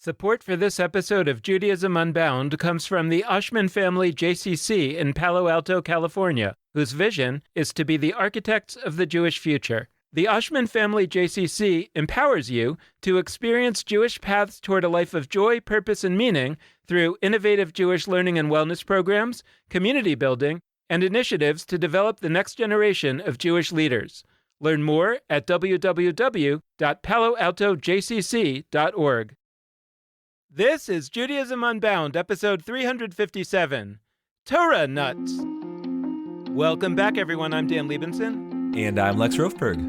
Support for this episode of Judaism Unbound comes from the Oshman family JCC in Palo Alto, California, whose vision is to be the architects of the Jewish future. The Oshman family JCC empowers you to experience Jewish paths toward a life of joy, purpose, and meaning through innovative Jewish learning and wellness programs, community building, and initiatives to develop the next generation of Jewish leaders. Learn more at www.paloaltojcc.org. This is Judaism Unbound, episode 357, Torah Nuts. Welcome back, everyone. I'm Dan Liebenson. And I'm Lex Rofberg.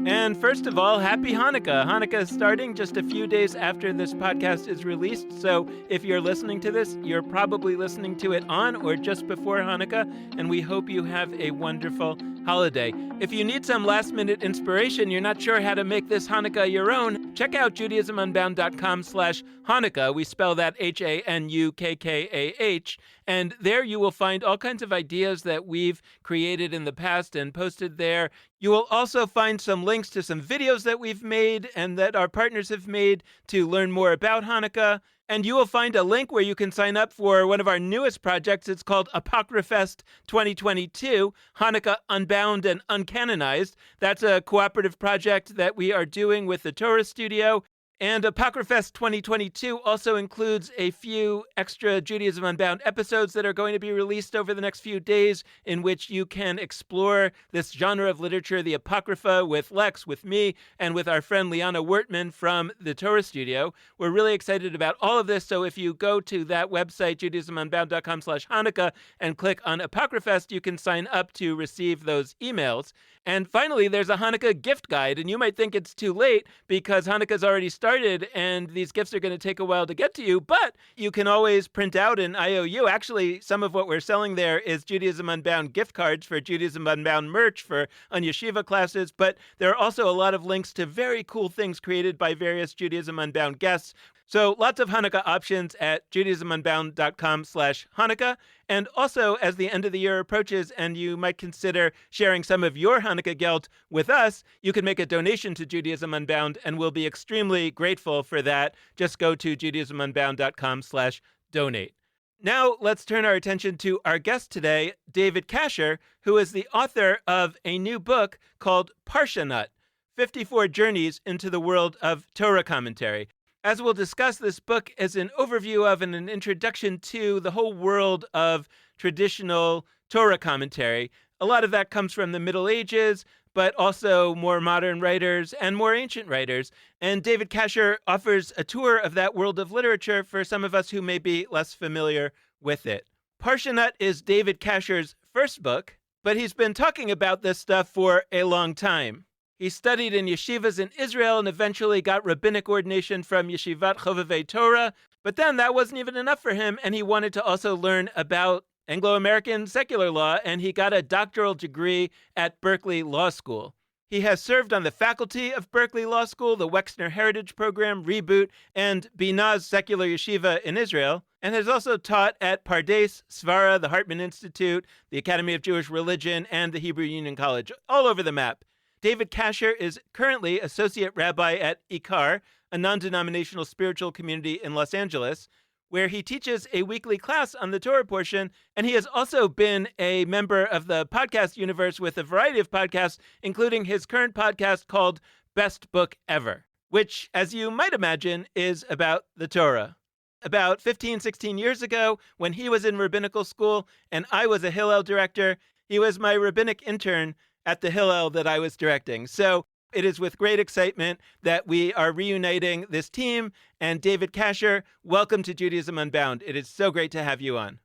And first of all, happy Hanukkah. Hanukkah is starting just a few days after this podcast is released. So if you're listening to this, you're probably listening to it on or just before Hanukkah. And we hope you have a wonderful holiday. If you need some last-minute inspiration, you're not sure how to make this Hanukkah your own, check out JudaismUnbound.com/Hanukkah. We spell that Hanukkah. And there you will find all kinds of ideas that we've created in the past and posted there. You will also find some links to some videos that we've made and that our partners have made to learn more about Hanukkah. And you will find a link where you can sign up for one of our newest projects. It's called Apocryphest 2022, Hanukkah Unbound and Uncanonized. That's a cooperative project that we are doing with the Torah Studio. And Apocryphest 2022 also includes a few extra Judaism Unbound episodes that are going to be released over the next few days, in which you can explore this genre of literature, the Apocrypha, with Lex, with me, and with our friend Liana Wertman from the Torah Studio. We're really excited about all of this, so if you go to that website, JudaismUnbound.com/Hanukkah, and click on Apocryphest, you can sign up to receive those emails. And finally, there's a Hanukkah gift guide, and you might think it's too late because Hanukkah's already started and these gifts are going to take a while to get to you, but you can always print out an IOU. Actually, some of what we're selling there is Judaism Unbound gift cards for Judaism Unbound merch for on yeshiva classes, but there are also a lot of links to very cool things created by various Judaism Unbound guests. So lots of Hanukkah options at JudaismUnbound.com/Hanukkah. And also, as the end of the year approaches and you might consider sharing some of your Hanukkah gelt with us, you can make a donation to Judaism Unbound, and we'll be extremely grateful for that. Just go to JudaismUnbound.com/donate. Now, let's turn our attention to our guest today, David Kasher, who is the author of a new book called Parsha Nut, 54 Journeys into the World of Torah Commentary. As we'll discuss, this book is an overview of and an introduction to the whole world of traditional Torah commentary. A lot of that comes from the Middle Ages, but also more modern writers and more ancient writers. And David Kasher offers a tour of that world of literature for some of us who may be less familiar with it. Parsha Nut is David Kasher's first book, but he's been talking about this stuff for a long time. He studied in yeshivas in Israel and eventually got rabbinic ordination from Yeshivat Chovevei Torah. But then that wasn't even enough for him, and he wanted to also learn about Anglo-American secular law, and he got a doctoral degree at Berkeley Law School. He has served on the faculty of Berkeley Law School, the Wexner Heritage Program, Reboot, and Binaz Secular Yeshiva in Israel, and has also taught at Pardes, Svara, the Hartman Institute, the Academy of Jewish Religion, and the Hebrew Union College, all over the map. David Kasher is currently Associate Rabbi at Ikar, a non-denominational spiritual community in Los Angeles, where he teaches a weekly class on the Torah portion, and he has also been a member of the podcast universe with a variety of podcasts, including his current podcast called Best Book Ever, which, as you might imagine, is about the Torah. About 15, 16 years ago, when he was in rabbinical school and I was a Hillel director, he was my rabbinic intern at the Hillel that I was directing. So it is with great excitement that we are reuniting this team. And David Kasher, welcome to Judaism Unbound. It is so great to have you on.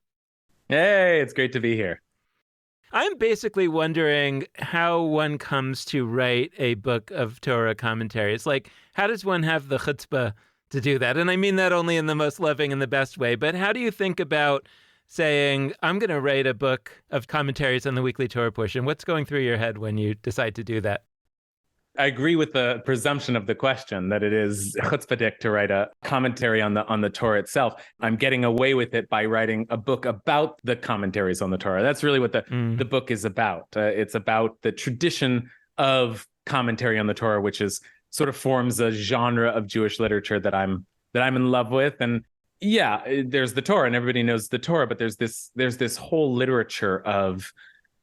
Hey, it's great to be here. I'm basically wondering how one comes to write a book of Torah commentary. It's like, how does one have the chutzpah to do that? And I mean that only in the most loving and the best way. But how do you think about saying, I'm going to write a book of commentaries on the weekly Torah portion? What's going through your head when you decide to do that? I agree with the presumption of the question that it is chutzpahdik to write a commentary on the Torah itself. I'm getting away with it by writing a book about the commentaries on the Torah. That's really what the book is about. It's about the tradition of commentary on the Torah, which is sort of forms a genre of Jewish literature that I'm that I'm in love with. And yeah, there's the Torah and everybody knows the Torah, but there's this whole literature of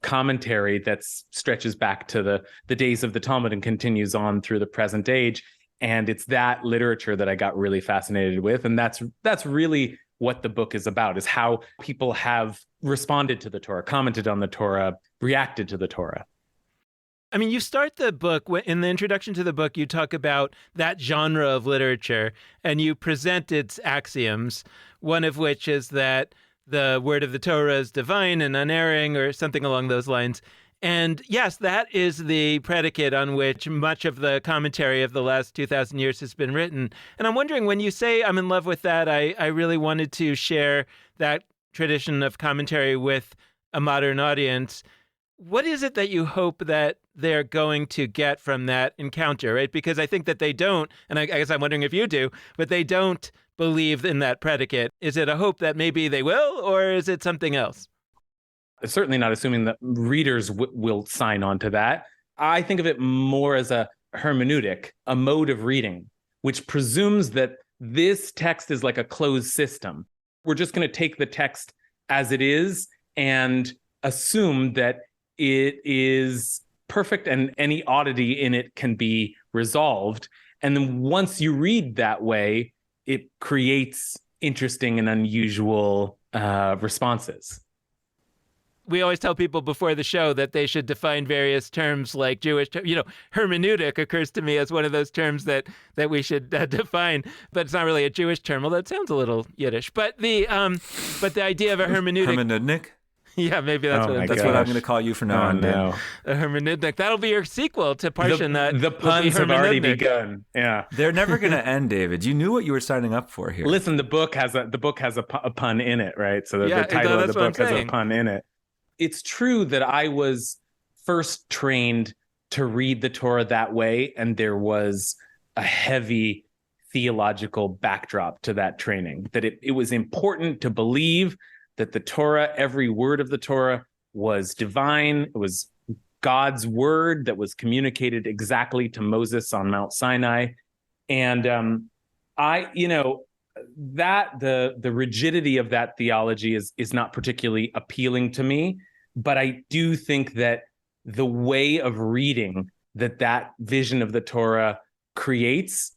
commentary that stretches back to the days of the Talmud and continues on through the present age. And it's that literature that I got really fascinated with. And that's really what the book is about, is how people have responded to the Torah, commented on the Torah, reacted to the Torah. I mean, you start the book, in the introduction to the book, you talk about that genre of literature and you present its axioms, one of which is that the word of the Torah is divine and unerring or something along those lines. And yes, that is the predicate on which much of the commentary of the last 2,000 years has been written. And I'm wondering, when you say I'm in love with that, I really wanted to share that tradition of commentary with a modern audience. What is it that you hope that they're going to get from that encounter, right? Because I think that they don't, and I guess I'm wondering if you do, but they don't believe in that predicate. Is it a hope that maybe they will, or is it something else? Certainly not assuming that readers will sign on to that. I think of it more as a hermeneutic, a mode of reading, which presumes that this text is like a closed system. We're just going to take the text as it is and assume that it is perfect and any oddity in it can be resolved. And then once you read that way, it creates interesting and unusual responses. We always tell people before the show that they should define various terms like Jewish, hermeneutic occurs to me as one of those terms that we should define, but it's not really a Jewish term, although it sounds a little Yiddish. But the idea of a hermeneutic. Hermeneutic? Yeah, maybe that's what I'm going to call you from now on. No. A hermeneutic. That'll be your sequel to Parshanut. The puns have already begun. Yeah, they're never going to end, David. You knew what you were signing up for here. Listen, the book has a pun in it, right? So the title of the book has a pun in it. It's true that I was first trained to read the Torah that way, and there was a heavy theological backdrop to that training, that it was important to believe that the Torah, every word of the Torah was divine. It was God's word that was communicated exactly to Moses on Mount Sinai. And the rigidity of that theology is not particularly appealing to me. But I do think that the way of reading that vision of the Torah creates,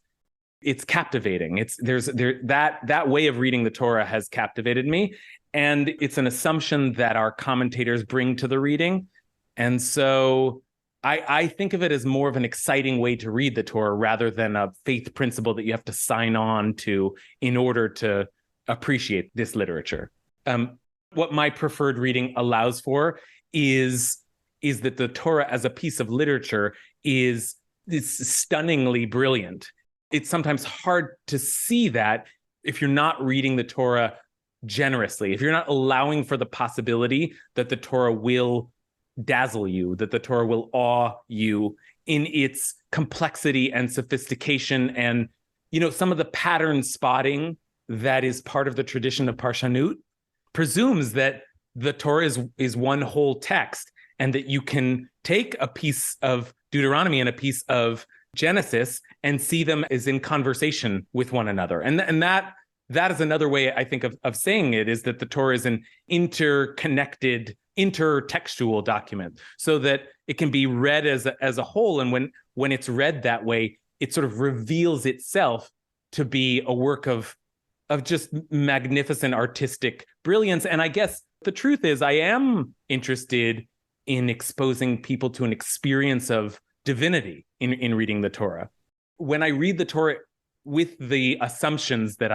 it's captivating. That way of reading the Torah has captivated me. And it's an assumption that our commentators bring to the reading. And so I think of it as more of an exciting way to read the Torah rather than a faith principle that you have to sign on to in order to appreciate this literature. What my preferred reading allows for is that the Torah as a piece of literature is stunningly brilliant. It's sometimes hard to see that if you're not reading the Torah generously, if you're not allowing for the possibility that the Torah will dazzle you, that the Torah will awe you in its complexity and sophistication and, some of the pattern spotting that is part of the tradition of Parshanut presumes that the Torah is one whole text and that you can take a piece of Deuteronomy and a piece of Genesis and see them as in conversation with one another. And that is another way, I think, of saying it, is that the Torah is an interconnected, intertextual document so that it can be read as a whole. And when it's read that way, it sort of reveals itself to be a work of just magnificent artistic brilliance. And I guess the truth is I am interested in exposing people to an experience of divinity in reading the Torah. When I read the Torah with the assumptions that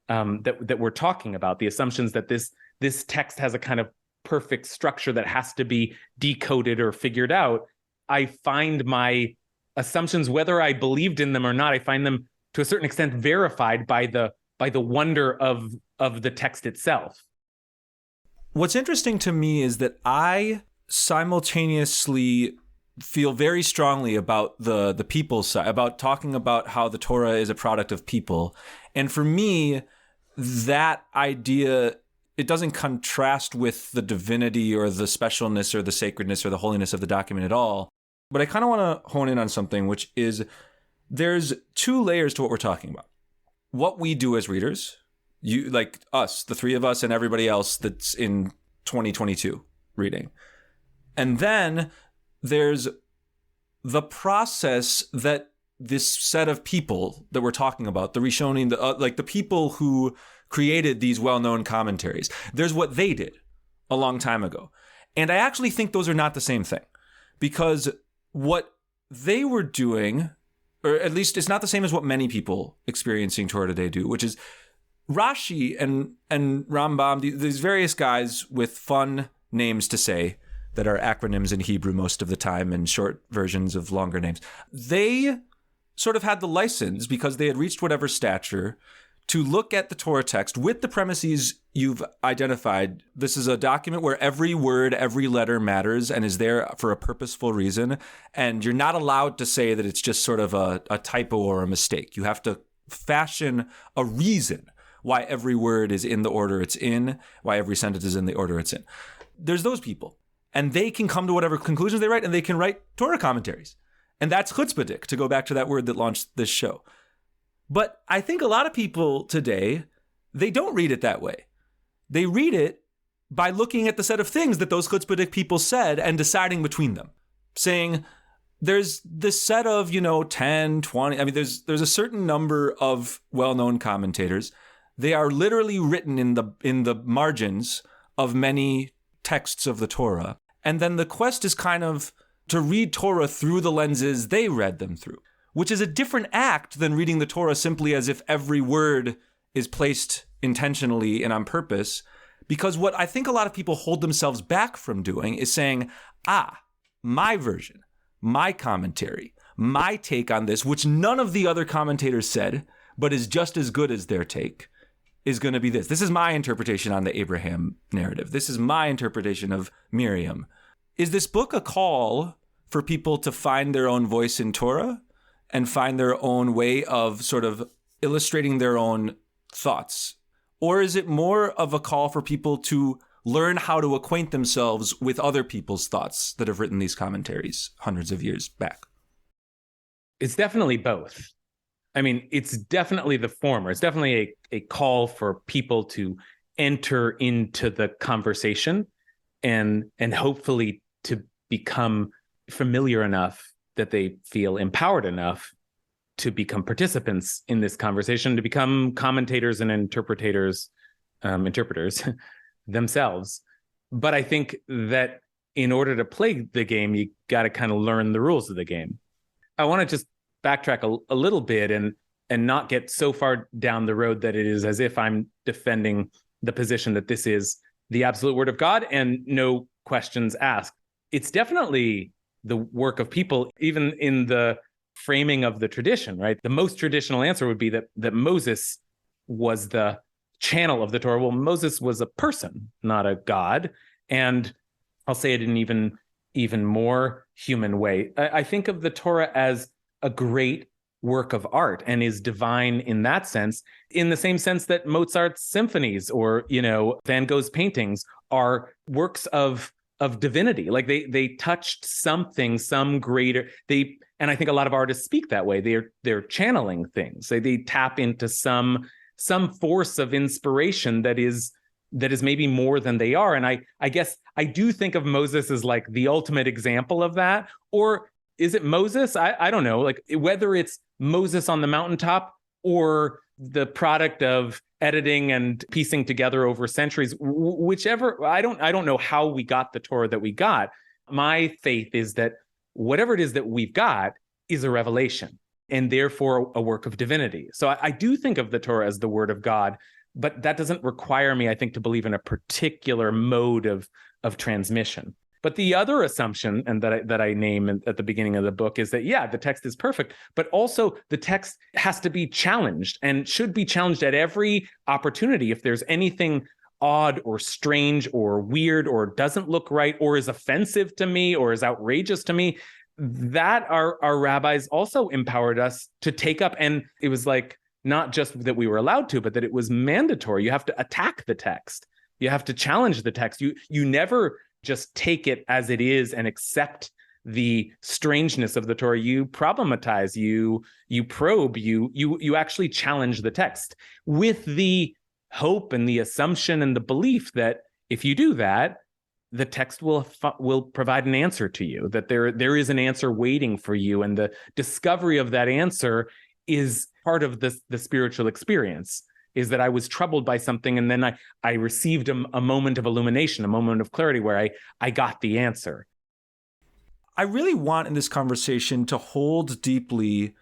that we're talking about, the assumptions that this text has a kind of perfect structure that has to be decoded or figured out, I find my assumptions, whether I believed in them or not, I find them to a certain extent verified by the wonder of the text itself. What's interesting to me is that I simultaneously feel very strongly about the people side, about talking about how the Torah is a product of people. And for me, that idea, it doesn't contrast with the divinity or the specialness or the sacredness or the holiness of the document at all. But I kind of want to hone in on something, which is there's two layers to what we're talking about. what we do as readers, you like us, the three of us and everybody else that's in 2022 reading. And then there's the process that this set of people that we're talking about, the Rishonim, the people who created these well-known commentaries, there's what they did a long time ago. And I actually think those are not the same thing, because what they were doing, or at least it's not the same as what many people experiencing Torah today do, which is Rashi and Rambam, these various guys with fun names to say that are acronyms in Hebrew most of the time and short versions of longer names. They sort of had the license, because they had reached whatever stature, to look at the Torah text with the premises you've identified. This is a document where every word, every letter matters and is there for a purposeful reason. And you're not allowed to say that it's just sort of a typo or a mistake. You have to fashion a reason why every word is in the order it's in, why every sentence is in the order it's in. There's those people. And they can come to whatever conclusions they write, and they can write Torah commentaries. And that's chutzpahdik, to go back to that word that launched this show. But I think a lot of people today, they don't read it that way. They read it by looking at the set of things that those chutzpahdik people said and deciding between them, saying there's this set of, 10, 20. I mean, there's a certain number of well-known commentators. They are literally written in the margins of many texts of the Torah. And then the quest is kind of to read Torah through the lenses they read them through, which is a different act than reading the Torah simply as if every word is placed intentionally and on purpose. Because what I think a lot of people hold themselves back from doing is saying, my version, my commentary, my take on this, which none of the other commentators said, but is just as good as their take, is going to be this. This is my interpretation on the Abraham narrative. This is my interpretation of Miriam. Is this book a call for people to find their own voice in Torah and find their own way of sort of illustrating their own thoughts? Or is it more of a call for people to learn how to acquaint themselves with other people's thoughts that have written these commentaries hundreds of years back? It's definitely both. I mean, it's definitely the former. It's definitely a call for people to enter into the conversation and hopefully to become familiar enough that they feel empowered enough to become participants in this conversation, to become commentators and interpreters themselves. But I think that in order to play the game, you got to kind of learn the rules of the game. I want to just backtrack a little bit and not get so far down the road that it is as if I'm defending the position that this is the absolute word of God and no questions asked. It's definitely the work of people, even in the framing of the tradition, right? The most traditional answer would be that Moses was the channel of the Torah. Well, Moses was a person, not a god. And I'll say it in even more human way. I think of the Torah as a great work of art and is divine in that sense, in the same sense that Mozart's symphonies or, Van Gogh's paintings are works of divinity. Like they touched something, some greater, and I think a lot of artists speak that way. They're channeling things. They tap into some force of inspiration that is maybe more than they are. And I guess I do think of Moses as like the ultimate example of that. Or is it Moses? I don't know. Like whether it's Moses on the mountaintop or the product of editing and piecing together over centuries, whichever. I don't know how we got the Torah that we got. My faith is that whatever it is that we've got is a revelation and therefore a work of divinity. So I do think of the Torah as the word of God, but that doesn't require me, I think, to believe in a particular mode of transmission. But the other assumption, and that I name at the beginning of the book, is that, the text is perfect, but also the text has to be challenged and should be challenged at every opportunity. If there's anything odd or strange or weird or doesn't look right or is offensive to me or is outrageous to me, that our rabbis also empowered us to take up. And it was like, not just that we were allowed to, but that it was mandatory. You have to attack the text. You have to challenge the text. You never just take it as it is and accept the strangeness of the Torah, you problematize, you probe, you actually challenge the text with the hope and the assumption and the belief that if you do that, the text will provide an answer to you, that there is an answer waiting for you, and the discovery of that answer is part of the spiritual experience. Is that I was troubled by something, and then I received a moment of illumination, a moment of clarity where I got the answer. I really want in this conversation to hold deeply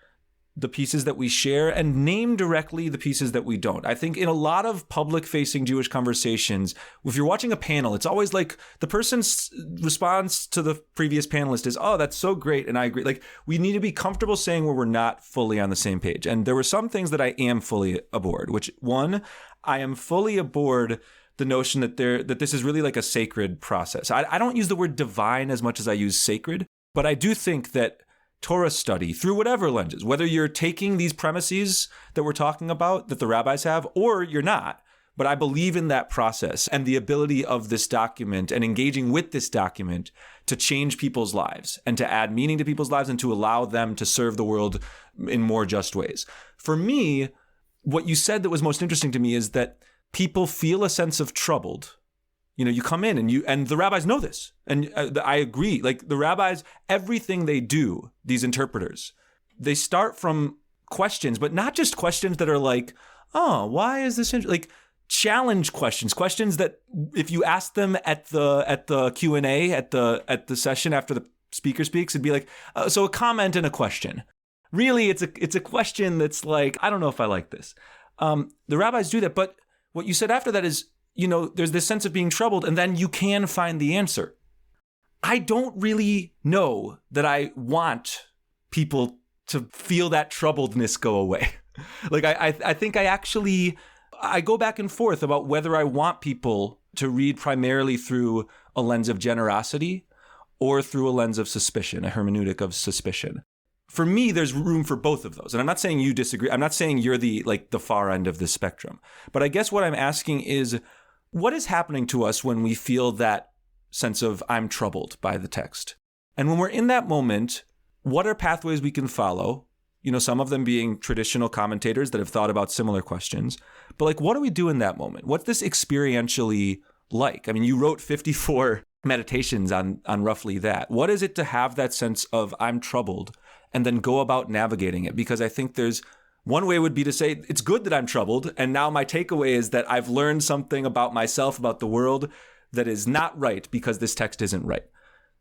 the pieces that we share and name directly the pieces that we don't. I think in a lot of public-facing Jewish conversations, if you're watching a panel, it's always like the person's response to the previous panelist is, oh, that's so great, and I agree. Like, we need to be comfortable saying where we're not fully on the same page. And there were some things that I am fully aboard, which, one, I am fully aboard the notion that this is really like a sacred process. I don't use the word divine as much as I use sacred, but I do think that Torah study, through whatever lenses, whether you're taking these premises that we're talking about that the rabbis have, or you're not, but I believe in that process and the ability of this document and engaging with this document to change people's lives and to add meaning to people's lives and to allow them to serve the world in more just ways. For me, what you said that was most interesting to me is that people feel a sense of troubled. You know, you come in and the rabbis know this. And I agree. Like, the rabbis, everything they do, these interpreters, they start from questions, but not just questions that are like, oh, why is this like challenge questions that if you ask them at the Q&A at the session after the speaker speaks, it'd be like, so a comment and a question. Really, it's a question that's like, I don't know if I like this. The rabbis do that, but what you said after that is, you know, there's this sense of being troubled, and then you can find the answer. I don't really know that I want people to feel that troubledness go away. Like, I think I go back and forth about whether I want people to read primarily through a lens of generosity or through a lens of suspicion, a hermeneutic of suspicion. For me, there's room for both of those. And I'm not saying you disagree. I'm not saying you're the far end of the spectrum. But I guess what I'm asking is, what is happening to us when we feel that sense of I'm troubled by the text? And when we're in that moment, what are pathways we can follow? You know, some of them being traditional commentators that have thought about similar questions. But like, what do we do in that moment? What's this experientially like? I mean, you wrote 54 meditations on roughly that. What is it to have that sense of I'm troubled and then go about navigating it? Because I think there's one way would be to say, it's good that I'm troubled, and now my takeaway is that I've learned something about myself, about the world, that is not right because this text isn't right.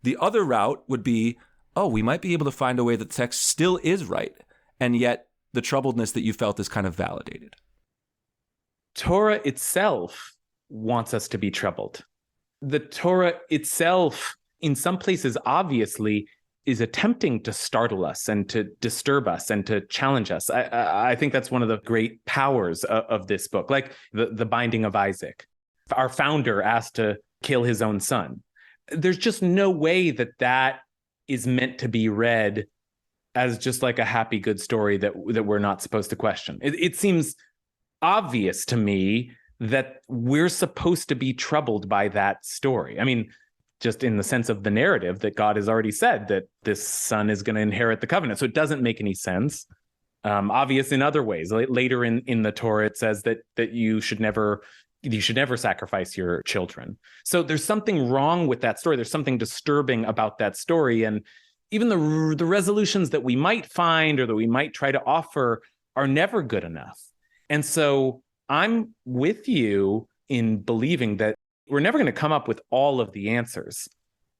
The other route would be, oh, we might be able to find a way that the text still is right, and yet the troubledness that you felt is kind of validated. Torah itself wants us to be troubled. The Torah itself, in some places, obviously, is attempting to startle us and to disturb us and to challenge us. I think that's one of the great powers of this book, like the binding of Isaac. Our founder asked to kill his own son. There's just no way that is meant to be read as just like a happy, good story that we're not supposed to question. It seems obvious to me that we're supposed to be troubled by that story. I mean, just in the sense of the narrative that God has already said that this son is going to inherit the covenant. So it doesn't make any sense. Obvious in other ways. Later in the Torah, it says that you should never sacrifice your children. So there's something wrong with that story. There's something disturbing about that story. And even the resolutions that we might find or that we might try to offer are never good enough. And so I'm with you in believing that we're never going to come up with all of the answers.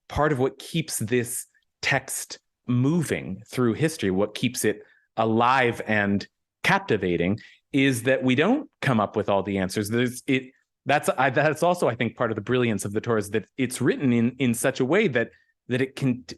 Part of what keeps this text moving through history, what keeps it alive and captivating, is that we don't come up with all the answers. That's also, I think, part of the brilliance of the Torah, is that it's written in such a way that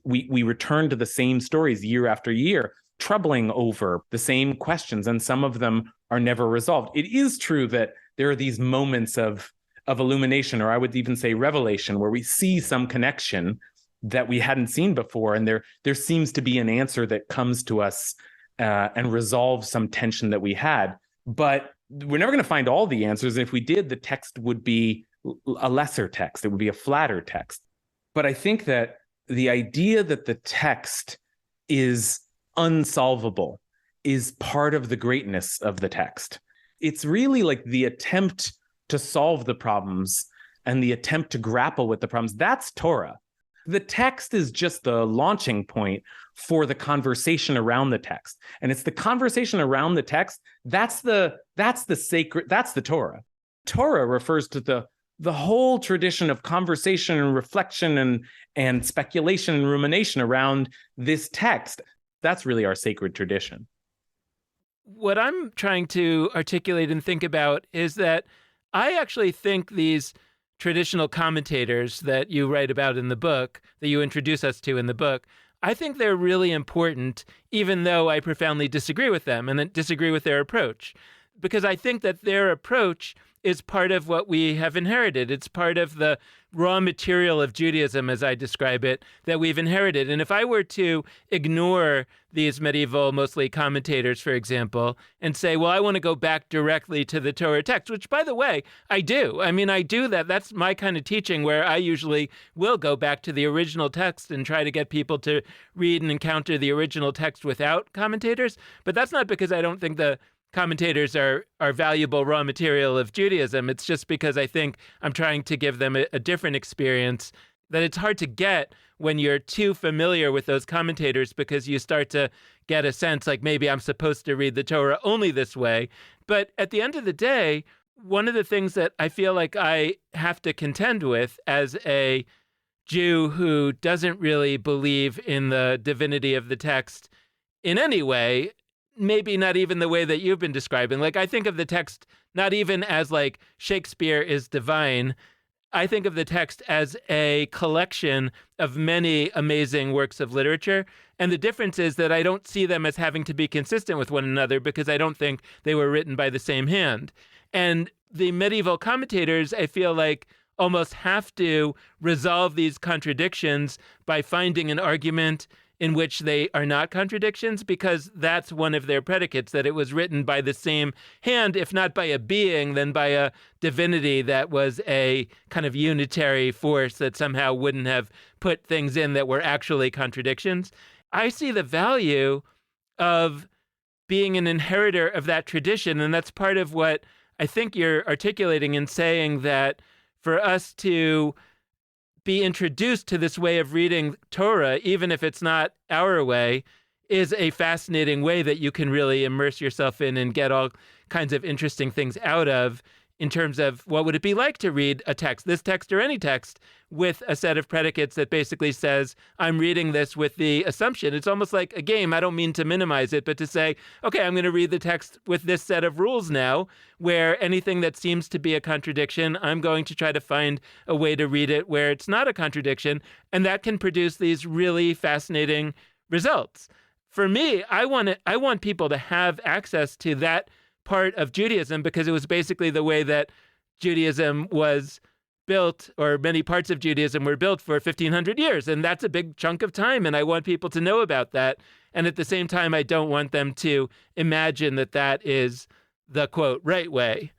we return to the same stories year after year, troubling over the same questions, and some of them are never resolved. It is true that there are these moments of illumination, or I would even say revelation, where we see some connection that we hadn't seen before, and there seems to be an answer that comes to us and resolves some tension that we had. But we're never going to find all the answers. And if we did, the text would be a lesser text. It would be a flatter text. But I think that the idea that the text is unsolvable is part of the greatness of the text. It's really like the attempt to solve the problems and the attempt to grapple with the problems. That's Torah. The text is just the launching point for the conversation around the text. And it's the conversation around the text, that's the sacred, that's the Torah. Torah refers to the whole tradition of conversation and reflection and speculation and rumination around this text. That's really our sacred tradition. What I'm trying to articulate and think about is that I actually think these traditional commentators that you write about in the book, that you introduce us to in the book, I think they're really important, even though I profoundly disagree with them and disagree with their approach. Because I think that their approach is part of what we have inherited. It's part of the raw material of Judaism, as I describe it, that we've inherited. And if I were to ignore these medieval, mostly commentators, for example, and say, well, I want to go back directly to the Torah text, which, by the way, I do. I mean, I do that. That's my kind of teaching, where I usually will go back to the original text and try to get people to read and encounter the original text without commentators. But that's not because I don't think the commentators are valuable raw material of Judaism. It's just because I think I'm trying to give them a different experience that it's hard to get when you're too familiar with those commentators, because you start to get a sense like maybe I'm supposed to read the Torah only this way. But at the end of the day, one of the things that I feel like I have to contend with as a Jew who doesn't really believe in the divinity of the text in any way, maybe not even the way that you've been describing. Like, I think of the text not even as like Shakespeare is divine. I think of the text as a collection of many amazing works of literature. And the difference is that I don't see them as having to be consistent with one another, because I don't think they were written by the same hand. And the medieval commentators, I feel like, almost have to resolve these contradictions by finding an argument in which they are not contradictions, because that's one of their predicates, that it was written by the same hand, if not by a being, then by a divinity that was a kind of unitary force that somehow wouldn't have put things in that were actually contradictions. I see the value of being an inheritor of that tradition, and that's part of what I think you're articulating in saying that for us to be introduced to this way of reading Torah, even if it's not our way, is a fascinating way that you can really immerse yourself in and get all kinds of interesting things out of, in terms of what would it be like to read a text, this text or any text, with a set of predicates that basically says, I'm reading this with the assumption. It's almost like a game. I don't mean to minimize it, but to say, okay, I'm going to read the text with this set of rules now, where anything that seems to be a contradiction, I'm going to try to find a way to read it where it's not a contradiction. And that can produce these really fascinating results. For me, I want people to have access to that part of Judaism, because it was basically the way that Judaism was built, or many parts of Judaism were built, for 1,500 years. And that's a big chunk of time. And I want people to know about that. And at the same time, I don't want them to imagine that that is the, quote, right way.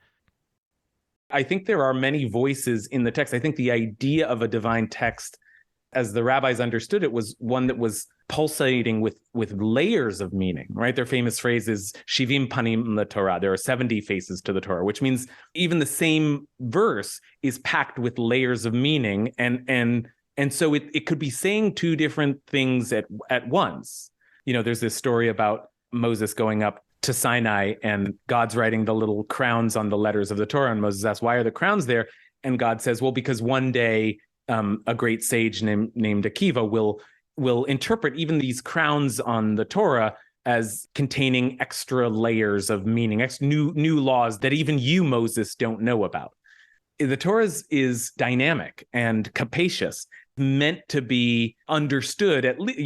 I think there are many voices in the text. I think the idea of a divine text, as the rabbis understood it, was one that was pulsating with layers of meaning, right? Their famous phrase is Shivim Panim LaTorah. There are 70 faces to the Torah, which means even the same verse is packed with layers of meaning. And so it could be saying two different things at once. You know, there's this story about Moses going up to Sinai and God's writing the little crowns on the letters of the Torah. And Moses asks, why are the crowns there? And God says, well, because one day a great sage named Akiva will interpret even these crowns on the Torah as containing extra layers of meaning, new laws that even you, Moses, don't know about. The Torah is dynamic and capacious, meant to be understood at least,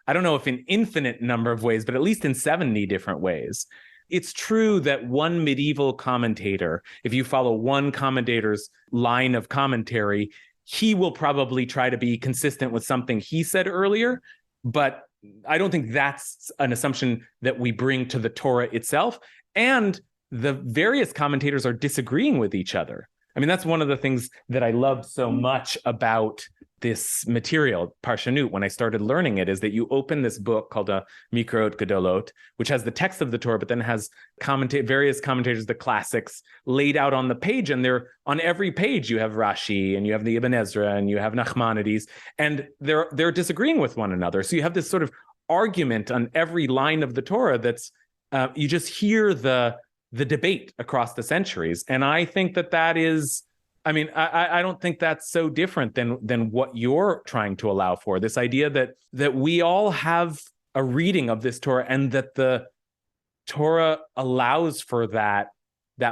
I don't know if in infinite number of ways, but at least in 70 different ways. It's true that one medieval commentator, if you follow one commentator's line of commentary, he will probably try to be consistent with something he said earlier, but I don't think that's an assumption that we bring to the Torah itself. And the various commentators are disagreeing with each other. I mean, that's one of the things that I love so much about this material, Parshanut, when I started learning it, is that you open this book called a Mikraot Gedolot, which has the text of the Torah, but then has various commentators, the classics, laid out on the page. And they're on every page, you have Rashi, and you have the Ibn Ezra, and you have Nachmanides, and they're disagreeing with one another. So you have this sort of argument on every line of the Torah that's, you just hear the debate across the centuries. And I think that is, I mean, I don't think that's so different than what you're trying to allow for. This idea that we all have a reading of this Torah, and that the Torah allows for that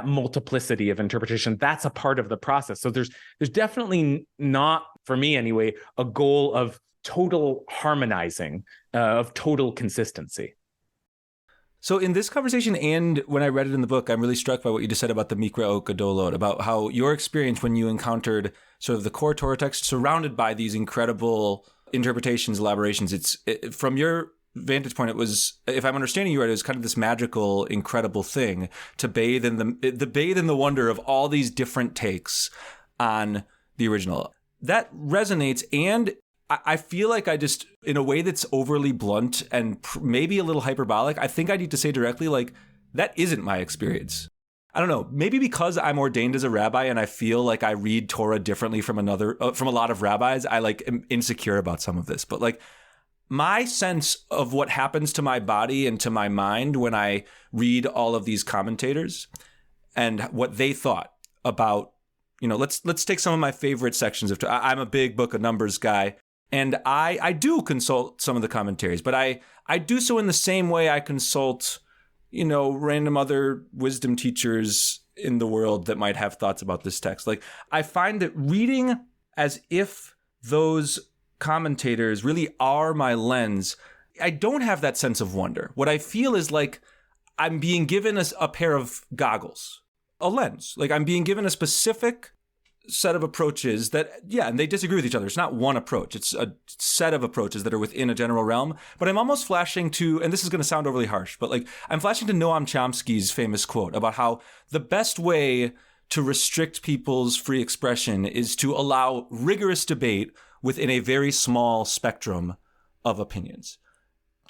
multiplicity of interpretation. That's a part of the process. So there's definitely not, for me anyway, a goal of total harmonizing, of total consistency. So in this conversation, and when I read it in the book, I'm really struck by what you just said about the Mikraot Gedolot, about how your experience when you encountered sort of the core Torah text surrounded by these incredible interpretations, elaborations. From your vantage point, it was, if I'm understanding you right, it was kind of this magical, incredible thing to bathe in the wonder of all these different takes on the original. That resonates, and I feel like I just, in a way that's overly blunt and maybe a little hyperbolic, I think I need to say directly, like, that isn't my experience. I don't know, maybe because I'm ordained as a rabbi and I feel like I read Torah differently from a lot of rabbis, I like am insecure about some of this. But like, my sense of what happens to my body and to my mind when I read all of these commentators and what they thought about, let's take some of my favorite sections of Torah. I'm a big Book of Numbers guy. And I do consult some of the commentaries, but I do so in the same way I consult, random other wisdom teachers in the world that might have thoughts about this text. Like, I find that reading as if those commentators really are my lens, I don't have that sense of wonder. What I feel is like I'm being given a pair of goggles, a lens. Like, I'm being given a specific set of approaches that, and they disagree with each other. It's not one approach. It's a set of approaches that are within a general realm. But I'm almost flashing to, and this is going to sound overly harsh, but like, I'm flashing to Noam Chomsky's famous quote about how the best way to restrict people's free expression is to allow rigorous debate within a very small spectrum of opinions.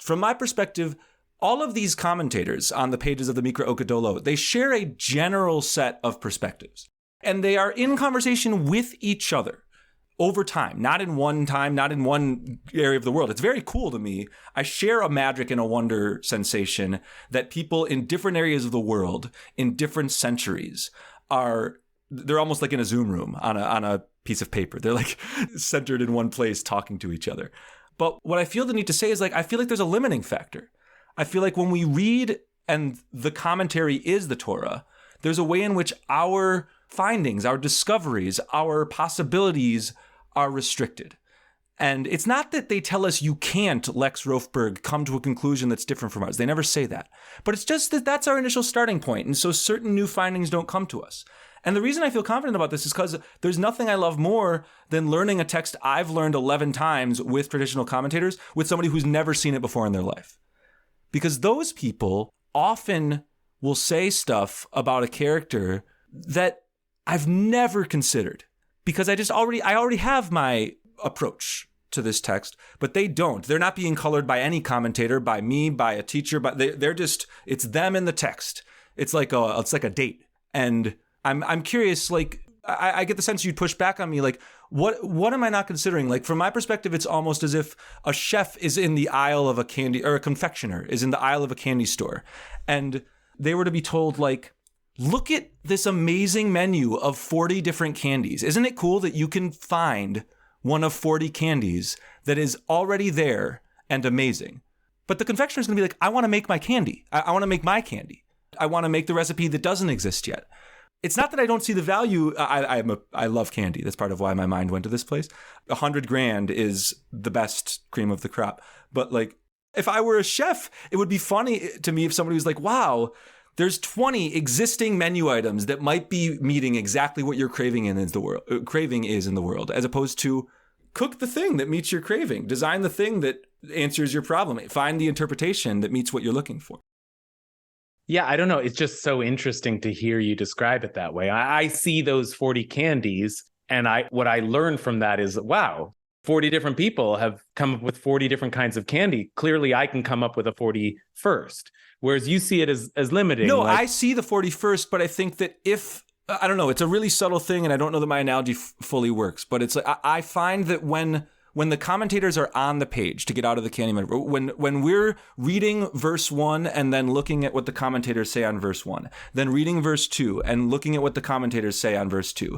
From my perspective, all of these commentators on the pages of the Mikraot Gedolot, they share a general set of perspectives. And they are in conversation with each other over time, not in one area of the world. It's very cool to me. I share a magic and a wonder sensation that people in different areas of the world, in different centuries, they're almost like in a Zoom room on a piece of paper. They're like centered in one place talking to each other. But what I feel the need to say is, like, I feel like there's a limiting factor. I feel like when we read and the commentary is the Torah, there's a way in which our findings, our discoveries, our possibilities are restricted. And it's not that they tell us you can't, Lex Rofberg, come to a conclusion that's different from ours. They never say that. But it's just that that's our initial starting point. And so certain new findings don't come to us. And the reason I feel confident about this is because there's nothing I love more than learning a text I've learned 11 times with traditional commentators with somebody who's never seen it before in their life. Because those people often will say stuff about a character that I've never considered, because I already have my approach to this text, but they don't. They're not being colored by any commentator, by me, by a teacher, but they're just, it's them in the text. It's like a date. And I'm curious, like, I get the sense you'd push back on me, like, what am I not considering? Like, from my perspective, it's almost as if a chef is in the aisle of a candy, or a confectioner is in the aisle of a candy store, and they were to be told, like, look at this amazing menu of 40 different candies. Isn't it cool that you can find one of 40 candies that is already there and amazing? But the confectioner is going to be like, I want to make my candy. I want to make my candy. I want to make the recipe that doesn't exist yet. It's not that I don't see the value. I love candy. That's part of why my mind went to this place. $100,000 is the best cream of the crop. But like, if I were a chef, it would be funny to me if somebody was like, wow, there's 20 existing menu items that might be meeting exactly what your craving is in the world, as opposed to cook the thing that meets your craving, design the thing that answers your problem, find the interpretation that meets what you're looking for. Yeah, I don't know. It's just so interesting to hear you describe it that way. I see those 40 candies, and what I learned from that is, wow, 40 different people have come up with 40 different kinds of candy. Clearly, I can come up with a 41st, whereas you see it as limiting. No, I see the 41st, but I think that I don't know, it's a really subtle thing, and I don't know that my analogy fully works, but it's like, I find that when the commentators are on the page, to get out of the candy metaphor, when we're reading verse 1 and then looking at what the commentators say on verse 1, then reading verse 2 and looking at what the commentators say on verse 2,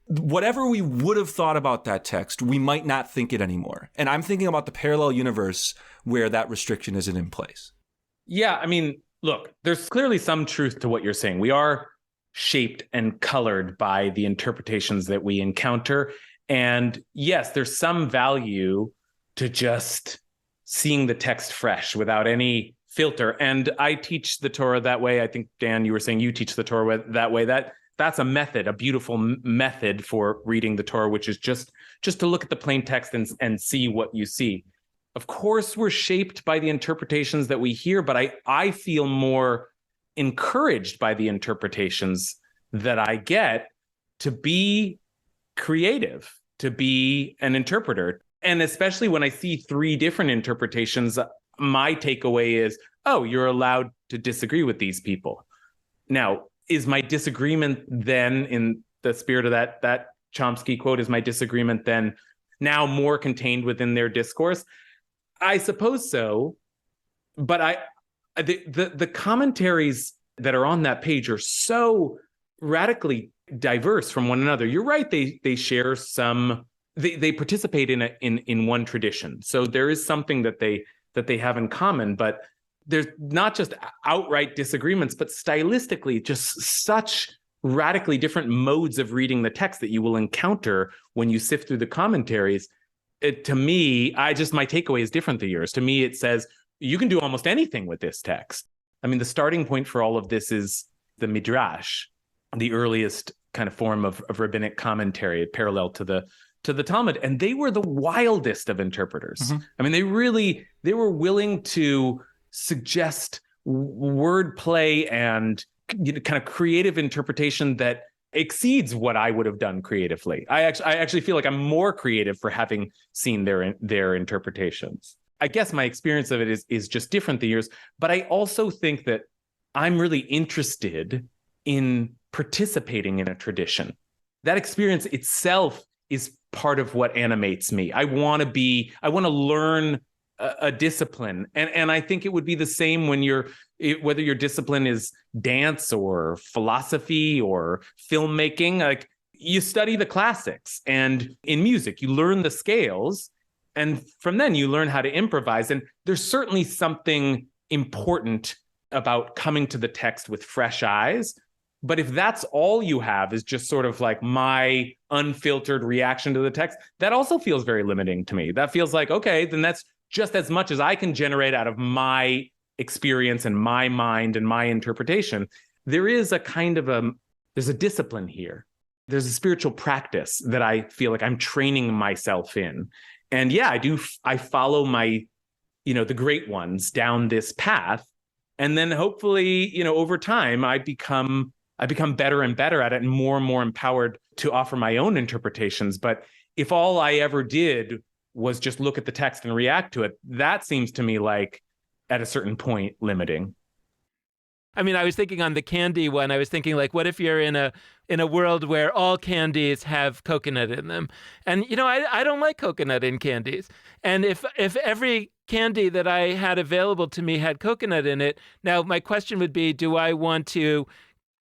whatever we would have thought about that text, we might not think it anymore. And I'm thinking about the parallel universe where that restriction isn't in place. Yeah, I mean, look, there's clearly some truth to what you're saying. We are shaped and colored by the interpretations that we encounter. And yes, there's some value to just seeing the text fresh without any filter. And I teach the Torah that way. I think, Dan, you were saying you teach the Torah that way. That's a method, a beautiful method for reading the Torah, which is just to look at the plain text and see what you see. Of course, we're shaped by the interpretations that we hear, but I feel more encouraged by the interpretations that I get to be creative, to be an interpreter. And especially when I see 3 different interpretations, my takeaway is, oh, you're allowed to disagree with these people. Now, is my disagreement then, in the spirit of that Chomsky quote, is my disagreement then now more contained within their discourse? I suppose so. But the commentaries that are on that page are so radically diverse from one another. You're right. They share some. They participate in one tradition. So there is something that they have in common. But there's not just outright disagreements, but stylistically, just such radically different modes of reading the text that you will encounter when you sift through the commentaries. To me, my takeaway is different than yours. To me, it says you can do almost anything with this text. I mean, the starting point for all of this is the Midrash, the earliest kind of form of rabbinic commentary, parallel to the Talmud. And they were the wildest of interpreters. Mm-hmm. I mean, they were willing to suggest wordplay and kind of creative interpretation that exceeds what I would have done creatively. I actually feel like I'm more creative for having seen their interpretations. I guess my experience of it is just different than yours, but I also think that I'm really interested in participating in a tradition. That experience itself is part of what animates me. I want to learn a discipline. And I think it would be the same when whether your discipline is dance or philosophy or filmmaking. Like, you study the classics, and in music, you learn the scales, and from then you learn how to improvise. And there's certainly something important about coming to the text with fresh eyes. But if that's all you have is just sort of like my unfiltered reaction to the text, that also feels very limiting to me. That feels like, okay, then that's just as much as I can generate out of my experience and my mind and my interpretation. There is a kind of there's a discipline here. There's a spiritual practice that I feel like I'm training myself in. And yeah, I follow my, the great ones down this path. And then hopefully, over time, I become better and better at it and more empowered to offer my own interpretations. But if all I ever did was just look at the text and react to it, that seems to me like, at a certain point, limiting. I mean, I was thinking on the candy one, I was thinking, like, what if you're in a world where all candies have coconut in them? And, I don't like coconut in candies. And if every candy that I had available to me had coconut in it, now my question would be, do I want to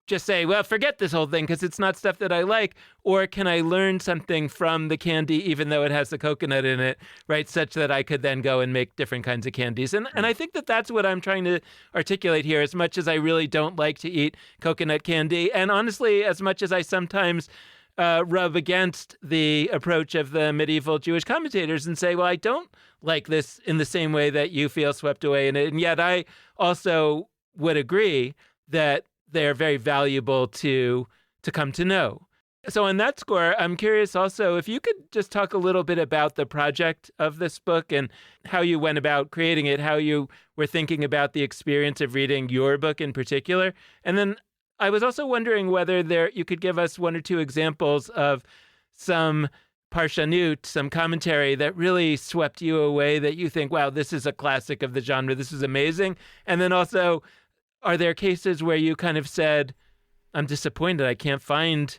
just say, well, forget this whole thing because it's not stuff that I like? Or can I learn something from the candy even though it has the coconut in it, right, such that I could then go and make different kinds of candies? And I think that that's what I'm trying to articulate here, as much as I really don't like to eat coconut candy. And honestly, as much as I sometimes rub against the approach of the medieval Jewish commentators and say, well, I don't like this in the same way that you feel swept away in it. And yet I also would agree that they're very valuable to come to know. So on that score, I'm curious also if you could just talk a little bit about the project of this book and how you went about creating it, how you were thinking about the experience of reading your book in particular. And then I was also wondering whether you could give us one or two examples of some Parshanut, some commentary that really swept you away, that you think, wow, this is a classic of the genre, this is amazing? And then also, are there cases where you kind of said, I'm disappointed, I can't find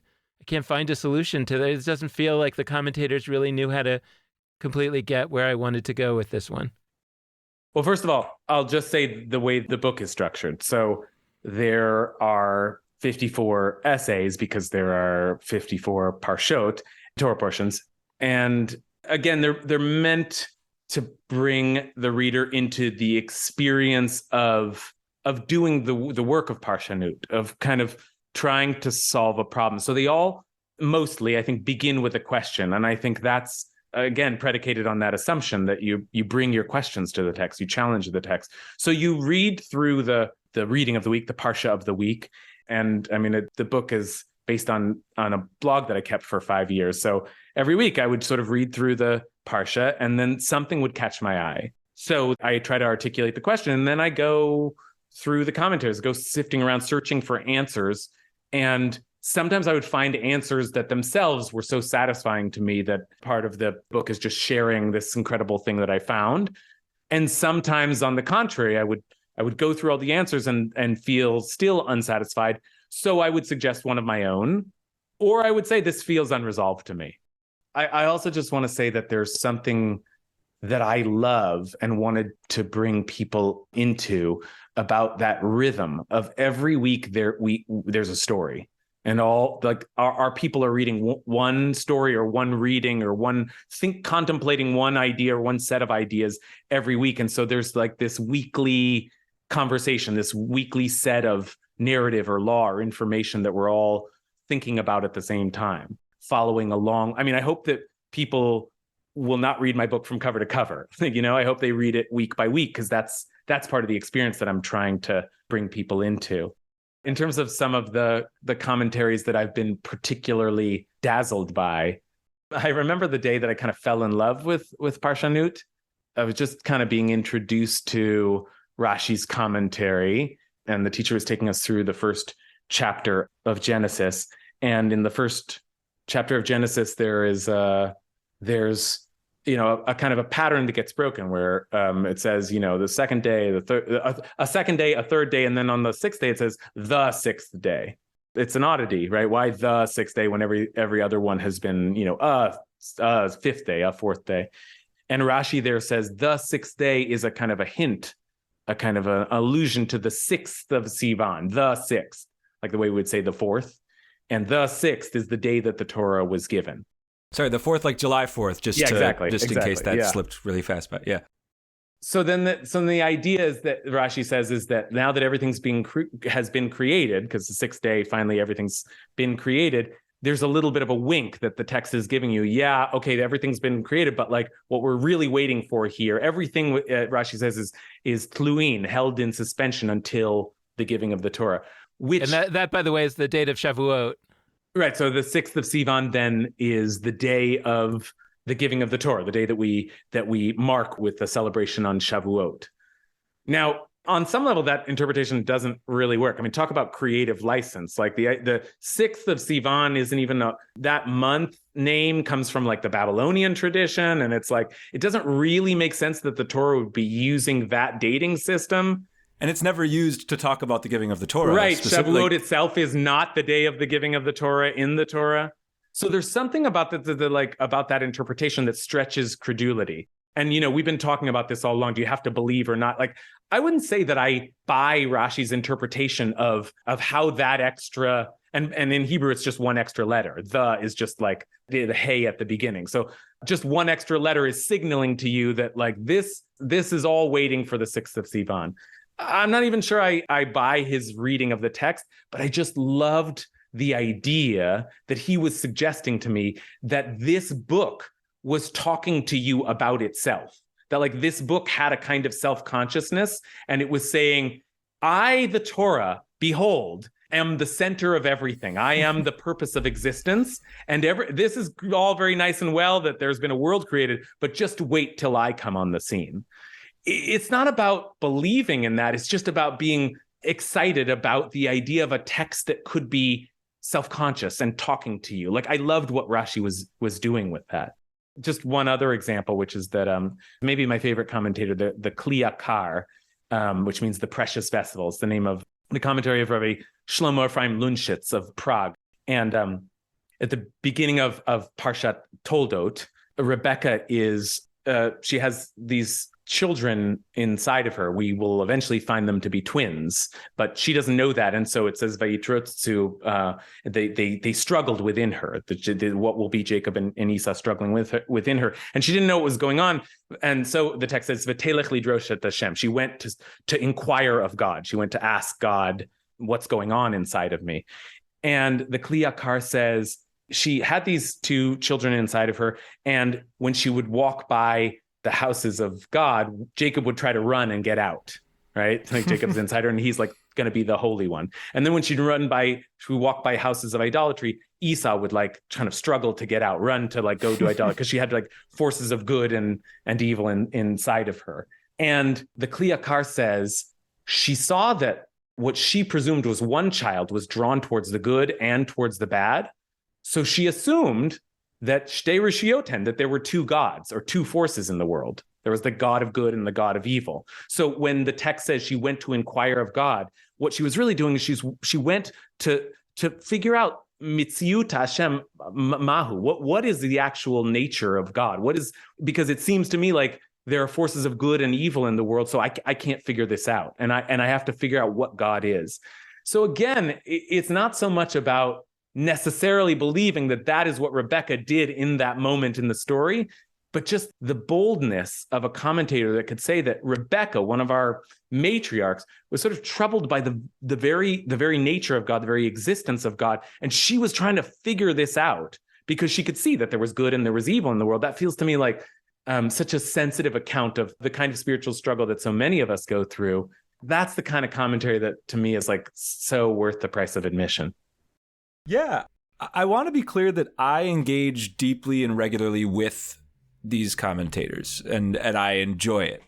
a solution to this. It doesn't feel like the commentators really knew how to completely get where I wanted to go with this one? Well, first of all, I'll just say the way the book is structured. So there are 54 essays because there are 54 parshot, Torah portions. And again, they're meant to bring the reader into the experience of doing the work of Parshanut, of kind of trying to solve a problem. So they all mostly, I think, begin with a question. And I think that's, again, predicated on that assumption that you bring your questions to the text, you challenge the text. So you read through the reading of the week, the parsha of the week. And I mean, the book is based on a blog that I kept for 5 years. So every week I would sort of read through the parsha and then something would catch my eye. So I try to articulate the question and then I go through the commentaries, go sifting around, searching for answers. And sometimes I would find answers that themselves were so satisfying to me that part of the book is just sharing this incredible thing that I found. And sometimes, on the contrary, I would go through all the answers and feel still unsatisfied. So I would suggest one of my own, or I would say this feels unresolved to me. I also just want to say that there's something that I love and wanted to bring people into about that rhythm of every week there's a story. And all like our people are reading one story or one reading or contemplating one idea or one set of ideas every week. And so there's like this weekly conversation, this weekly set of narrative or law or information that we're all thinking about at the same time, following along. I mean, I hope that people will not read my book from cover to cover. I hope they read it week by week, because that's part of the experience that I'm trying to bring people into. In terms of some of the commentaries that I've been particularly dazzled by, I remember the day that I kind of fell in love with Parshanut. I was just kind of being introduced to Rashi's commentary, and the teacher was taking us through the first chapter of Genesis. And in the first chapter of Genesis, there's a kind of a pattern that gets broken where it says, the second day, a second day, a third day, and then on the sixth day, it says the sixth day. It's an oddity, right? Why the sixth day when every other one has been, a fifth day, a fourth day. And Rashi there says the sixth day is a kind of a hint, a kind of an allusion to the 6th of Sivan, the sixth, like the way we would say the fourth. And the sixth is the day that the Torah was given. Sorry, the 4th, like July 4th, just in case that slipped really fast. But yeah. So then the idea is that Rashi says is that now that everything's has been created, because the 6th day, finally everything's been created, there's a little bit of a wink that the text is giving you. Yeah, okay, everything's been created, but like what we're really waiting for here, everything Rashi says is tluin, held in suspension until the giving of the Torah. And that, by the way, is the date of Shavuot. Right. So the 6th of Sivan then is the day of the giving of the Torah, the day that we mark with the celebration on Shavuot. Now, on some level, that interpretation doesn't really work. I mean, talk about creative license. Like the 6th of Sivan isn't even that month name comes from like the Babylonian tradition. And it's like, it doesn't really make sense that the Torah would be using that dating system. And it's never used to talk about the giving of the Torah. Right. Shavuot itself is not the day of the giving of the Torah in the Torah. So there's something about about that interpretation that stretches credulity. And, we've been talking about this all along. Do you have to believe or not? Like, I wouldn't say that I buy Rashi's interpretation of how that extra, and in Hebrew, it's just one extra letter. The is just like the hey at the beginning. So just one extra letter is signaling to you that like this is all waiting for the 6th of Sivan. I'm not even sure I buy his reading of the text, but I just loved the idea that he was suggesting to me that this book was talking to you about itself, that like this book had a kind of self-consciousness, and it was saying, I, the Torah, behold, am the center of everything. I am the purpose of existence. And this is all very nice and well that there's been a world created, but just wait till I come on the scene. It's not about believing in that. It's just about being excited about the idea of a text that could be self-conscious and talking to you. Like I loved what Rashi was doing with that. Just one other example, which is that maybe my favorite commentator, the Kli Yakar, which means the precious vessels, the name of the commentary of Rabbi Shlomo Ephraim Lunshitz of Prague. And at the beginning of Parshat Toldot, Rebecca she has these children inside of her. We will eventually find them to be twins, but she doesn't know that. And so it says Vayitrotzu, they struggled within her, what will be Jacob and Esau struggling within her. And she didn't know what was going on. And so the text says, V'telech lidrosh et Hashem. She went to inquire of God. She went to ask God, what's going on inside of me? And the Kli Yakar says she had these two children inside of her. And when she would walk by the houses of God, Jacob would try to run and get out, right? Like Jacob's inside her and he's like going to be the holy one. And then when she would walk by houses of idolatry, Esau would like kind of struggle to get out, run to like go do idolatry because she had like forces of good and evil inside of her. And the Kli Yakar says she saw that what she presumed was one child was drawn towards the good and towards the bad. So she assumed that Shtei Rishioten, that there were two gods or two forces in the world. There was the God of good and the God of evil. So when the text says she went to inquire of God, what she was really doing is she went to figure out Mitziut Hashem Mahu. What is the actual nature of God? Because it seems to me like there are forces of good and evil in the world, so I can't figure this out, and I have to figure out what God is. So again, it's not so much about necessarily believing that is what Rebecca did in that moment in the story, but just the boldness of a commentator that could say that Rebecca, one of our matriarchs, was sort of troubled by the very nature of God, the very existence of God, and she was trying to figure this out because she could see that there was good and there was evil in the world. That feels to me like such a sensitive account of the kind of spiritual struggle that so many of us go through. That's the kind of commentary that to me is like so worth the price of admission. Yeah, I want to be clear that I engage deeply and regularly with these commentators, and I enjoy it.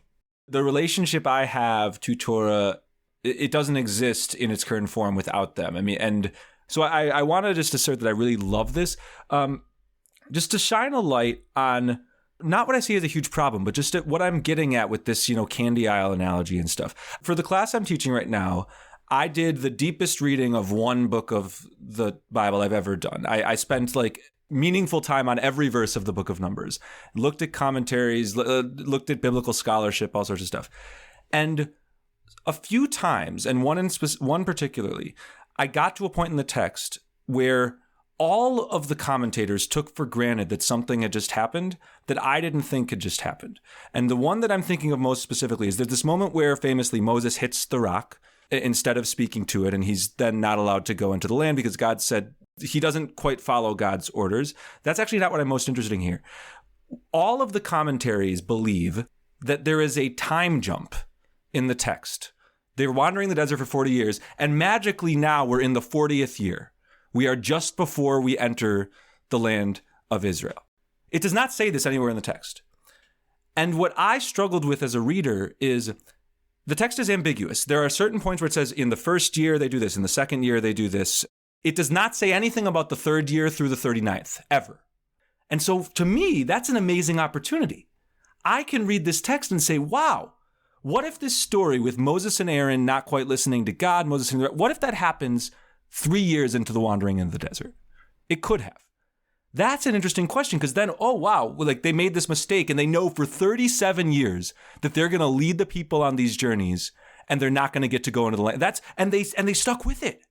The relationship I have to Torah, it doesn't exist in its current form without them. I mean, and so I want to just assert that I really love this, just to shine a light on not what I see as a huge problem, but just what I'm getting at with this, candy aisle analogy and stuff. For the class I'm teaching right now, I did the deepest reading of one book of the Bible I've ever done. I spent like meaningful time on every verse of the book of Numbers, looked at commentaries, looked at biblical scholarship, all sorts of stuff. And a few times, and one particularly, I got to a point in the text where all of the commentators took for granted that something had just happened that I didn't think had just happened. And the one that I'm thinking of most specifically is there's this moment where famously Moses hits the rock instead of speaking to it, and he's then not allowed to go into the land because God said he doesn't quite follow God's orders. That's actually not what I'm most interested in here. All of the commentaries believe that there is a time jump in the text. They were wandering the desert for 40 years, and magically now we're in the 40th year. We are just before we enter the land of Israel. It does not say this anywhere in the text. And what I struggled with as a reader is the text is ambiguous. There are certain points where it says in the first year they do this, in the second year they do this. It does not say anything about the third year through the 39th, ever. And so to me, that's an amazing opportunity. I can read this text and say, wow, what if this story with Moses and Aaron not quite listening to God, what if that happens 3 years into the wandering in the desert? It could have. That's an interesting question because then, oh, wow, like they made this mistake and they know for 37 years that they're going to lead the people on these journeys and they're not going to get to go into the land. And they stuck with it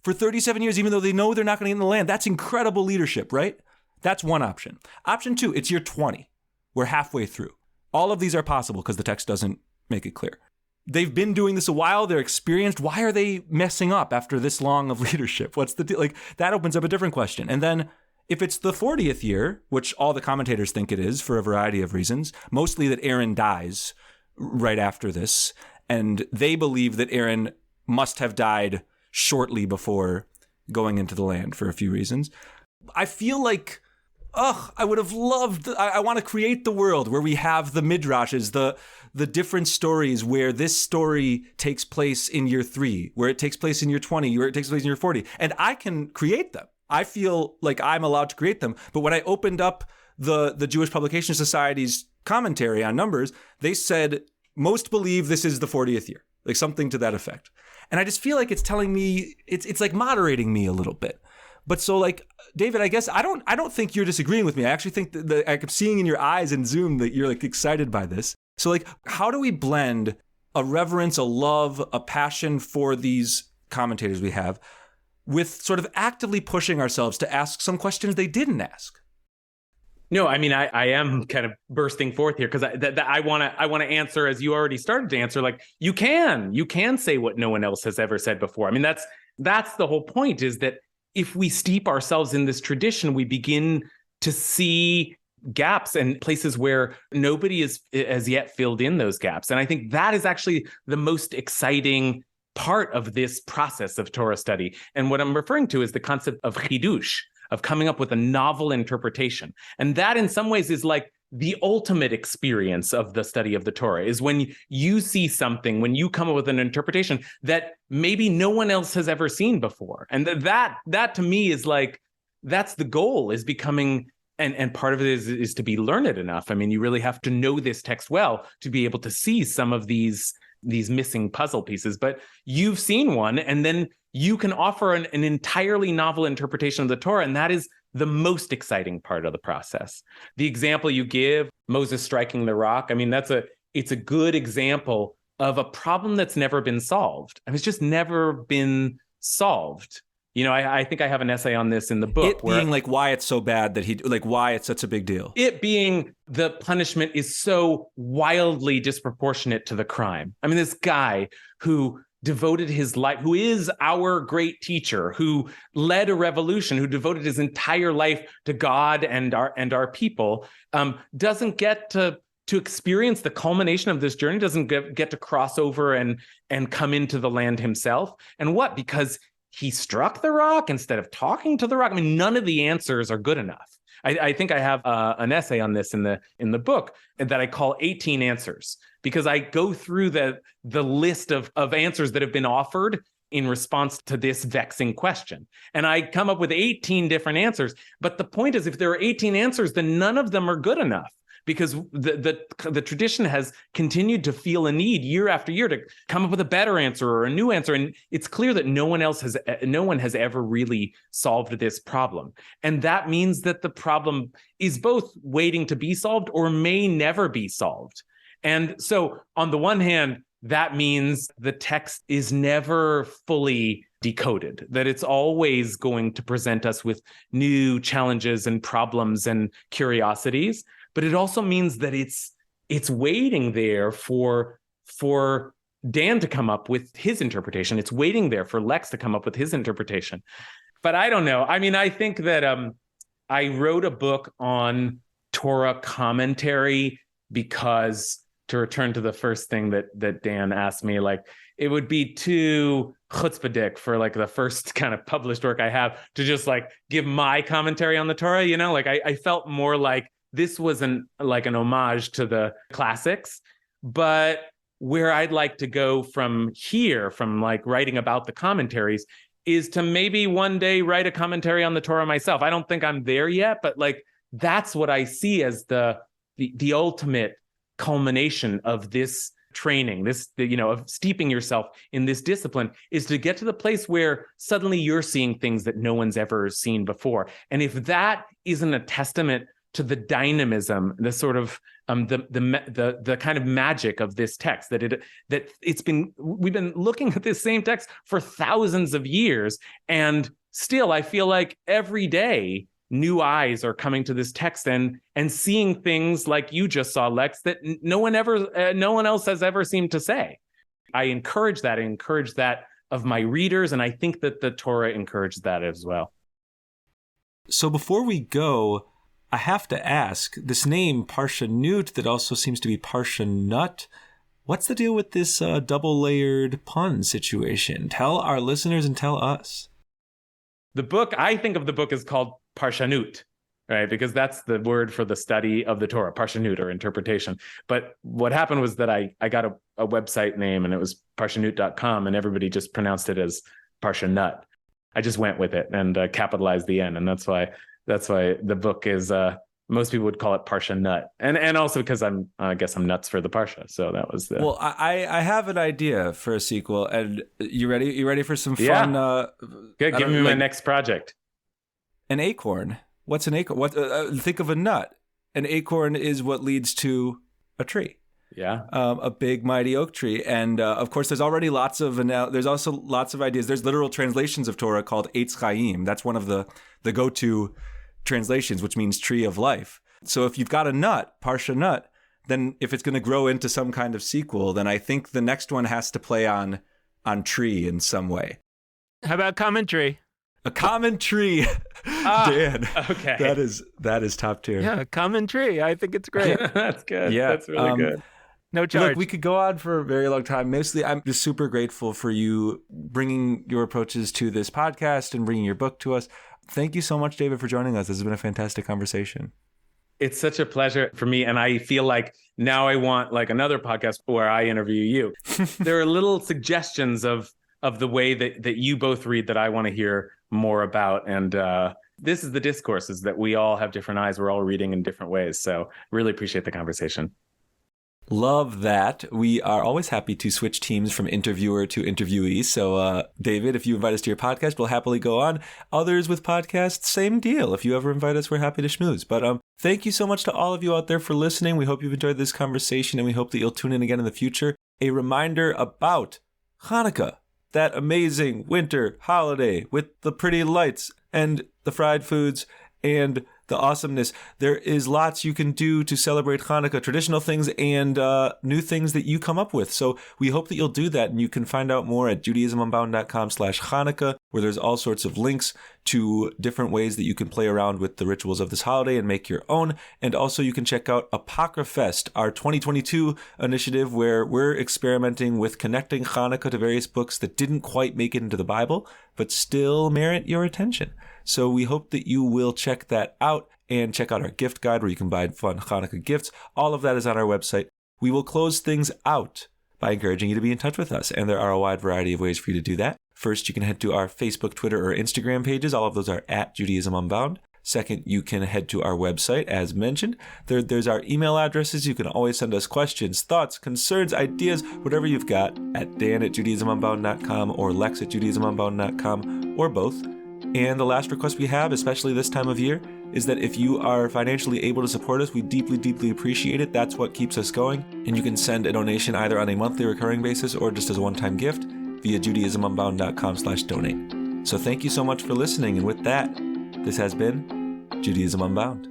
for 37 years, even though they know they're not going to get in the land. That's incredible leadership, right? That's one option. Option two, it's year 20. We're halfway through. All of these are possible because the text doesn't make it clear. They've been doing this a while. They're experienced. Why are they messing up after this long of leadership? What's the deal? Like that opens up a different question. And then if it's the 40th year, which all the commentators think it is for a variety of reasons, mostly that Aaron dies right after this, and they believe that Aaron must have died shortly before going into the land for a few reasons. I feel like I would have loved, I want to create the world where we have the midrashes, the different stories where this story takes place in year 3, where it takes place in year 20, where it takes place in year 40. And I can create them. I feel like I'm allowed to create them. But when I opened up the Jewish Publication Society's commentary on Numbers, they said, most believe this is the 40th year, like something to that effect. And I just feel like it's telling me, it's like moderating me a little bit. But so like, David, I guess I don't think you're disagreeing with me. I actually think that I'm seeing in your eyes in Zoom that you're like excited by this. So like, how do we blend a reverence, a love, a passion for these commentators we have with sort of actively pushing ourselves to ask some questions they didn't ask? No, I mean, I am kind of bursting forth here because I want to answer as you already started to answer. Like, you can say what no one else has ever said before. I mean, that's the whole point, is that if we steep ourselves in this tradition, we begin to see gaps and places where nobody is as yet filled in those gaps. And I think that is actually the most exciting part of this process of Torah study. And what I'm referring to is the concept of chidush, of coming up with a novel interpretation. And that in some ways is like the ultimate experience of the study of the Torah, is when you see something, when you come up with an interpretation that maybe no one else has ever seen before. And that to me is like, that's the goal, is becoming, and part of it is to be learned enough. I mean, you really have to know this text well to be able to see some of these missing puzzle pieces. But you've seen one, and then you can offer an entirely novel interpretation of the Torah, and that is the most exciting part of the process. The example you give, Moses striking the rock, I mean, it's a good example of a problem that's never been solved. I mean, it's just never been solved. You know, I think I have an essay on this in the book. It being like why it's so bad why it's such a big deal. It being the punishment is so wildly disproportionate to the crime. I mean, this guy who devoted his life, who is our great teacher, who led a revolution, who devoted his entire life to God and our people, doesn't get to experience the culmination of this journey, doesn't get to cross over and come into the land himself. And what? Because he struck the rock instead of talking to the rock. I mean, none of the answers are good enough. I think I have an essay on this in the book that I call 18 Answers, because I go through the list of answers that have been offered in response to this vexing question. And I come up with 18 different answers. But the point is, if there are 18 answers, then none of them are good enough, because the tradition has continued to feel a need year after year to come up with a better answer or a new answer. And it's clear that no one has ever really solved this problem. And that means that the problem is both waiting to be solved or may never be solved. And so on the one hand, that means the text is never fully decoded, that it's always going to present us with new challenges and problems and curiosities. But it also means that it's waiting there for Dan to come up with his interpretation. It's waiting there for Lex to come up with his interpretation. But I don't know. I mean, I think that I wrote a book on Torah commentary because, to return to the first thing that Dan asked me, like, it would be too chutzpahdik for like the first kind of published work I have to just like give my commentary on the Torah, you know? Like I felt more like this was an homage to the classics. But where I'd like to go from here, from like writing about the commentaries, is to maybe one day write a commentary on the Torah myself. I don't think I'm there yet, but like that's what I see as the ultimate culmination of this training, of steeping yourself in this discipline, is to get to the place where suddenly you're seeing things that no one's ever seen before. And if that isn't a testament to the dynamism, the sort of the kind of magic of this text, we've been looking at this same text for thousands of years, and still I feel like every day new eyes are coming to this text and seeing things like you just saw, Lex, that no one else has ever seemed to say. I encourage that. I encourage that of my readers, and I think that the Torah encourages that as well. So before we go, I have to ask, this name Parshanut that also seems to be Parshanut, what's the deal with this double-layered pun situation? Tell our listeners and tell us. I think of the book as called Parshanut, right? Because that's the word for the study of the Torah, parshanut, or interpretation. But what happened was that I got a website name, and it was parshanut.com, and everybody just pronounced it as parshanut. I just went with it and capitalized the N, and that's why the book is most people would call it Parsha Nut, and also because I guess I'm nuts for the Parsha, so that was the. Well, I have an idea for a sequel, and you ready? You ready for some fun? Yeah. Good. Give me my next project. An acorn. What's an acorn? What? Think of a nut. An acorn is what leads to a tree. Yeah. A big mighty oak tree, and of course, there's already there's also lots of ideas. There's literal translations of Torah called Eitz Chaim. That's one of the go-to translations, which means tree of life. So if you've got a nut, Parsha nut, then if it's going to grow into some kind of sequel, then I think the next one has to play on tree in some way. How about common tree? A common tree. Dan. Okay. That is top tier. Yeah, common tree. I think it's great. That's good. Yeah. That's really good. No charge. Look, we could go on for a very long time. Mostly, I'm just super grateful for you bringing your approaches to this podcast and bringing your book to us. Thank you so much, David, for joining us. This has been a fantastic conversation. It's such a pleasure for me. And I feel like now I want like another podcast where I interview you. There are little suggestions of the way that you both read that I want to hear more about. And this is the discourse, is that we all have different eyes. We're all reading in different ways. So really appreciate the conversation. Love that. We are always happy to switch teams from interviewer to interviewee. So, David, if you invite us to your podcast, we'll happily go on. Others with podcasts, same deal. If you ever invite us, we're happy to schmooze. But thank you so much to all of you out there for listening. We hope you've enjoyed this conversation, and we hope that you'll tune in again in the future. A reminder about Hanukkah, that amazing winter holiday with the pretty lights and the fried foods and the awesomeness. There is lots you can do to celebrate Hanukkah, traditional things and new things that you come up with. So we hope that you'll do that, and you can find out more at judaismunbound.com/Hanukkah, where there's all sorts of links to different ways that you can play around with the rituals of this holiday and make your own. And also you can check out Apocryphest, our 2022 initiative, where we're experimenting with connecting Hanukkah to various books that didn't quite make it into the Bible, but still merit your attention. So we hope that you will check that out and check out our gift guide where you can buy fun Hanukkah gifts. All of that is on our website. We will close things out by encouraging you to be in touch with us, and there are a wide variety of ways for you to do that. First, you can head to our Facebook, Twitter, or Instagram pages. All of those are at Judaism Unbound. Second, you can head to our website, as mentioned. There's our email addresses. You can always send us questions, thoughts, concerns, ideas, whatever you've got, at dan@judaismunbound.com or lex@judaismunbound.com, or both. And the last request we have, especially this time of year, is that if you are financially able to support us, we deeply, deeply appreciate it. That's what keeps us going. And you can send a donation either on a monthly recurring basis or just as a one-time gift via judaismunbound.com/donate. So thank you so much for listening. And with that, this has been Judaism Unbound.